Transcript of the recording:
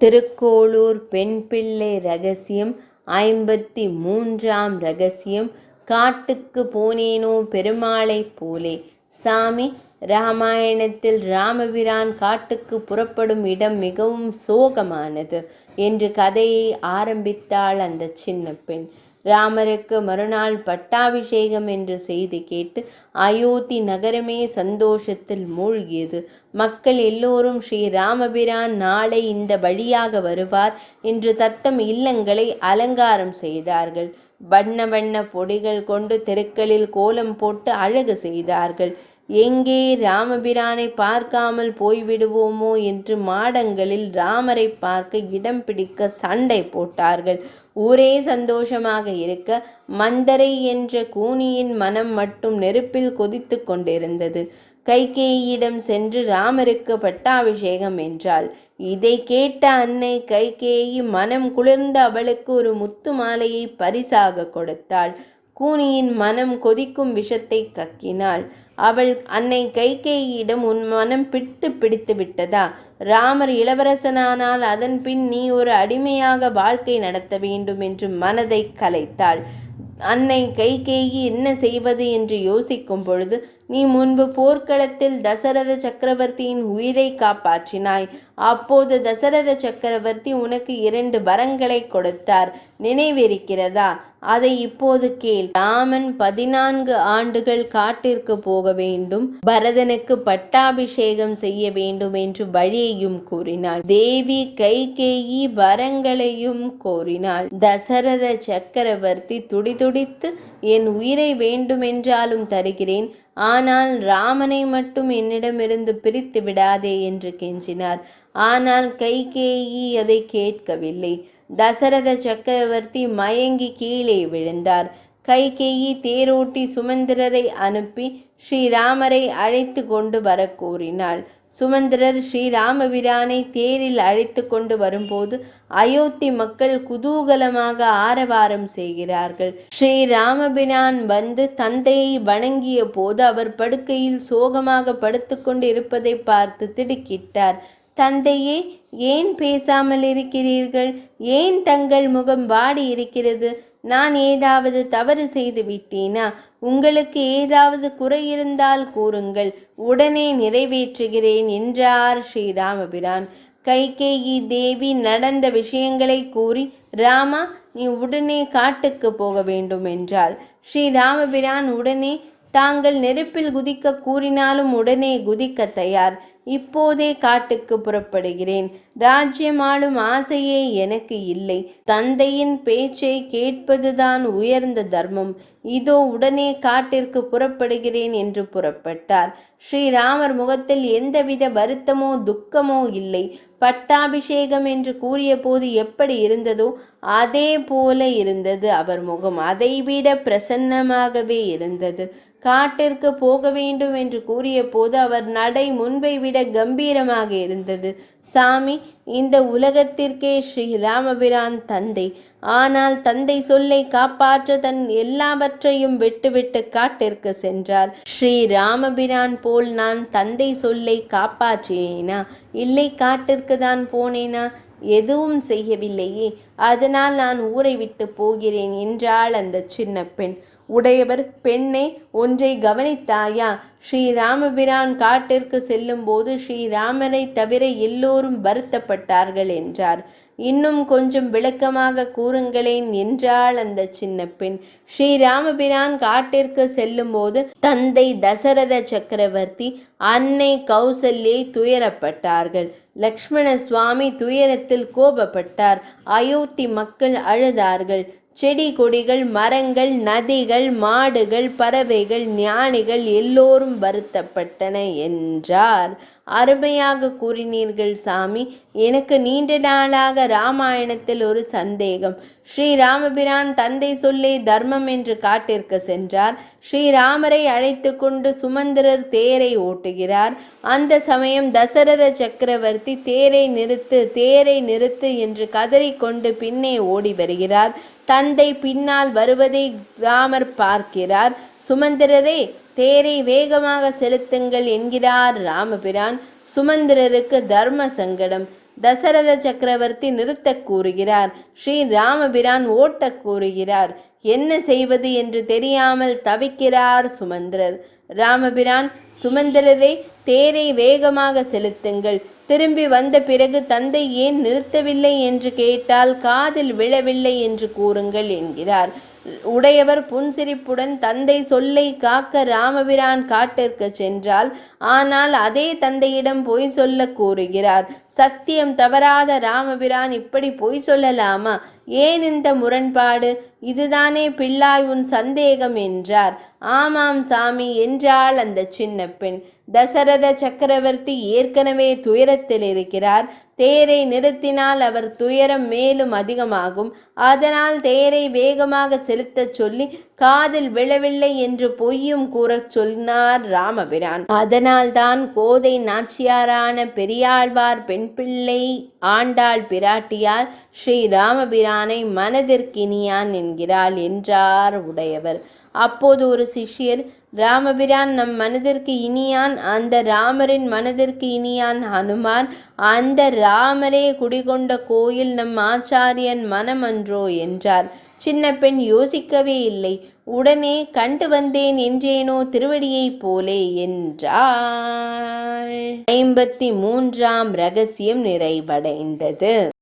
திருக்கோளூர் பெண் பிள்ளை ரகசியம் 53ஆம் ரகசியம். காட்டுக்கு போனேனோ பெருமாளைப் போலே. சாமி, ராமாயணத்தில் ராமபிரான் காட்டுக்கு புறப்படும் இடம் மிகவும் சோகமானது என்று கதையை ஆரம்பித்தாள் அந்த சின்ன பெண். ராமருக்கு மறுநாள் பட்டாபிஷேகம் என்ற செய்தி கேட்டு அயோத்தி நகரமே சந்தோஷத்தில் மூழ்கியது. மக்கள் எல்லோரும் ஸ்ரீ ராமபிரான் நாளை இந்த வழியாக வருவார் என்று தத்தம் இல்லங்களை அலங்காரம் செய்தார்கள். வண்ண வண்ண பொடிகள் கொண்டு தெருக்களில் கோலம் போட்டு அழகு செய்தார்கள். எங்கே ராமபிரானை பார்க்காமல் போய்விடுவோமோ என்று மாடங்களில் ராமரை பார்க்க இடம் பிடிக்க சண்டை போட்டார்கள். ஊரே சந்தோஷமாக இருக்க மந்தரை என்ற கூனியின் மனம் மட்டும் நெருப்பில் கொதித்து கொண்டிருந்தது. கைகேயியிடம் சென்று ராமருக்கு பட்டாபிஷேகம் என்றாள். இதை கேட்ட அன்னை கைகேயி மனம் குளிர்ந்த அவளுக்கு ஒரு முத்து மாலையை பரிசாக கொடுத்தாள். கூனியின் மனம் கொதிக்கும் விஷத்தை கக்கினாள். அவள் அன்னை கைகேயியிடம், உன் மனம் பிடித்து விட்டதா? ராமர் இளவரசனானால் அதன் பின் நீ ஒரு அடிமையாக வாழ்க்கை நடத்த வேண்டும் என்று மனதை கலைத்தாள். அன்னை கைகேயி என்ன செய்வது என்று யோசிக்கும் பொழுது, நீ முன்பு போர்க்களத்தில் தசரத சக்கரவர்த்தியின் உயிரை காப்பாற்றினாய். அப்போது தசரத சக்கரவர்த்தி உனக்கு 2 வரங்களை கொடுத்தார், நினைவிருக்கிறதா? அதை இப்போது கேள். ராமன் 14 ஆண்டுகள் காட்டிற்கு போக வேண்டும், பரதனுக்கு பட்டாபிஷேகம் செய்ய வேண்டும் என்று வழியையும் கூறினாள். தேவி கைகேயி வரங்களையும் கோரினாள். தசரத சக்கரவர்த்தி துடிதுடித்து, என் உயிரை வேண்டுமென்றாலும் தருகிறேன், ஆனால் ராமனை மட்டும் என்னிடமிருந்து பிரித்து விடாதே என்று கெஞ்சினார். ஆனால் கைகேயி அதை கேட்கவில்லை. தசரத சக்கரவர்த்தி மயங்கி கீழே விழுந்தார். கைகேயி தேரோட்டி சுமந்திரரை அனுப்பி ஸ்ரீராமரை அழைத்து கொண்டு வர கூறினாள். சுமந்திரர் ஸ்ரீராமபிரானை தேரில் அழைத்து கொண்டு வரும்போது அயோத்தி மக்கள் குதூகலமாக ஆரவாரம் செய்கிறார்கள். ஸ்ரீராமபிரான் வந்து தந்தையை வணங்கிய போது அவர் படுக்கையில் சோகமாக படுத்துக்கொண்டு இருப்பதை பார்த்து திடுக்கிட்டார். தந்தையே, ஏன் பேசாமல் இருக்கிறீர்கள்? ஏன் தங்கள் முகம் வாடி இருக்கிறது? நான் ஏதாவது தவறு செய்து விட்டேனா? உங்களுக்கு ஏதாவது குறை இருந்தால் கூறுங்கள், உடனே நிறைவேற்றுகிறேன் என்றார் ஸ்ரீராமபிரான். கைகேயி தேவி நடந்த விஷயங்களை கூறி, ராமா, நீ உடனே காட்டுக்கு போக வேண்டும் என்றாள். ஸ்ரீராமபிரான் உடனே, தாங்கள் நெருப்பில் குதிக்க கூறினாலும் உடனே குதிக்க தயார். இப்போதே காட்டுக்கு புறப்படுகிறேன். ராஜ்யமாளும் ஆசையே எனக்கு இல்லை. தந்தையின் பேச்சை கேட்பதுதான் உயர்ந்த தர்மம். இதோ உடனே காட்டிற்கு புறப்படுகிறேன் என்று புறப்பட்டார். ஸ்ரீராமர் முகத்தில் எந்தவித வருத்தமோ துக்கமோ இல்லை. பட்டாபிஷேகம் என்று கூறிய போது எப்படி இருந்ததோ அதே போல இருந்தது அவர் முகம். அதைவிட பிரசன்னமாகவே இருந்தது. காட்டிற்கு போக வேண்டும் என்று கூறிய போது அவர் நடை முன்பை விட கம்பீரமாக இருந்தது. சாமி, இந்த உலகத்திற்கே ஸ்ரீராமபிரான் தந்தை. ஆனால் தந்தை சொல்லை காப்பாற்ற தன் எல்லாவற்றையும் விட்டுவிட்டு காட்டிற்கு சென்றார். ஸ்ரீராமபிரான் போல் நான் தந்தை சொல்லை காப்பாற்றினேனா? இல்லை, காட்டிற்கு தான் போனேனா? எதுவும் செய்யவில்லையே. அதனால் நான் ஊரை விட்டு போகிறேன் என்றாள் அந்த சின்ன பெண். உடையவர், பெண்ணே, ஒன்றை கவனித்தாயா? ஸ்ரீராமபிரான் காட்டிற்கு செல்லும் போது ஸ்ரீராமரை தவிர எல்லோரும் வருத்தப்பட்டார்கள் என்றார். இன்னும் கொஞ்சம் விளக்கமாக கூறுங்களேன் என்றாள் அந்த சின்ன பெண். ஸ்ரீராமபிரான் காட்டிற்கு செல்லும் போது தந்தை தசரத சக்கரவர்த்தி, அன்னை கௌசல்யை துயரப்பட்டார்கள். லக்ஷ்மண சுவாமி துயரத்தில் கோபப்பட்டார். அயோத்தி மக்கள் அழுதார்கள். செடி கொடிகள், மரங்கள், நதிகள், மாடுகள், பறவைகள், ஞானிகள் எல்லோரும் வருத்தப்பட்டன என்றார். அருமையாக கூறினீர்கள் சாமி. எனக்கு நீண்ட நாளாக ராமாயணத்தில் ஒரு சந்தேகம். ஸ்ரீராமபிரான் தந்தை சொல்லே தர்மம் என்று காட்டிற்கு சென்றார். ஸ்ரீராமரை அழைத்து கொண்டு சுமந்திரர் தேரை ஓட்டுகிறார். அந்த சமயம் தசரத சக்கரவர்த்தி தேரை நிறுத்து என்று கதறிக்கொண்டு பின்னே ஓடி வருகிறார். தந்தை பின்னால் வருவதை ராமர் பார்க்கிறார். சுமந்திரரே, தேரை வேகமாக செலுத்துங்கள் என்கிறார் ராமபிரான். சுமந்திரருக்கு தர்ம சங்கடம். தசரத சக்கரவர்த்தி நிறுத்தக் கூறுகிறார். ஸ்ரீ ராமபிரான் ஓட்டக் கூறுகிறார். என்ன செய்வது என்று தெரியாமல் தவிக்கிறார் சுமந்திரர். ராமபிரான், சுமந்திரரை, தேரை வேகமாக செலுத்துங்கள். திரும்பி வந்த பிறகு தந்தை ஏன் நிறுத்தவில்லை என்று கேட்டால் காதில் விழவில்லை என்று கூறுங்கள் என்கிறார். உடையவர் புன்சிரிப்புடன் தந்தை சொல்லை காக்க ராமபிரான் காட்டிற்கு சென்றால், ஆனால் அதே தந்தையிடம் பொய் சொல்ல கூறுகிறார். சத்தியம் தவறாத ராமபிரான் இப்படி பொய் சொல்லலாமா? ஏன் இந்த முரண்பாடு? இதுதானே பிள்ளாய் உன் சந்தேகம் என்றார். ஆமாம் சாமி என்றாள் அந்த சின்ன பெண். தசரத சக்கரவர்த்தி ஏற்கனவே துயரத்தில் இருக்கிறார். தேரை நிறுத்தினால் அவர் துயரம் மேலும் அதிகமாகும். அதனால் தேரை வேகமாக செலுத்தச் சொல்லி காதில் விழவில்லை என்று பொய்யும் கூறச் சொன்னார் ராமபிரான். அதனால்தான் கோதை நாச்சியாரான பெரியாழ்வார் பெண் பிள்ளை ஆண்டாள் பிராட்டியார் ஸ்ரீ ராமபிரானை மனதிற்கினியான் என்கிறாள் என்றார் உடையவர். அப்போது ஒரு சிஷ்யர், ராமபிரான் நம் மனதிற்கு இனியான், அந்த ராமரின் மனதிற்கு இனியான் ஹனுமான், அந்த ராமரே குடிகொண்ட கோயில் நம் ஆச்சாரியன் மனமன்றோ என்றார். சின்ன பெண் யோசிக்கவே இல்லை. உடனே கண்டு வந்தேன் என்றேனோ திருவடியைப் போலே என்றாள். 53ஆம் ரகசியம் நிறைவடைந்தது.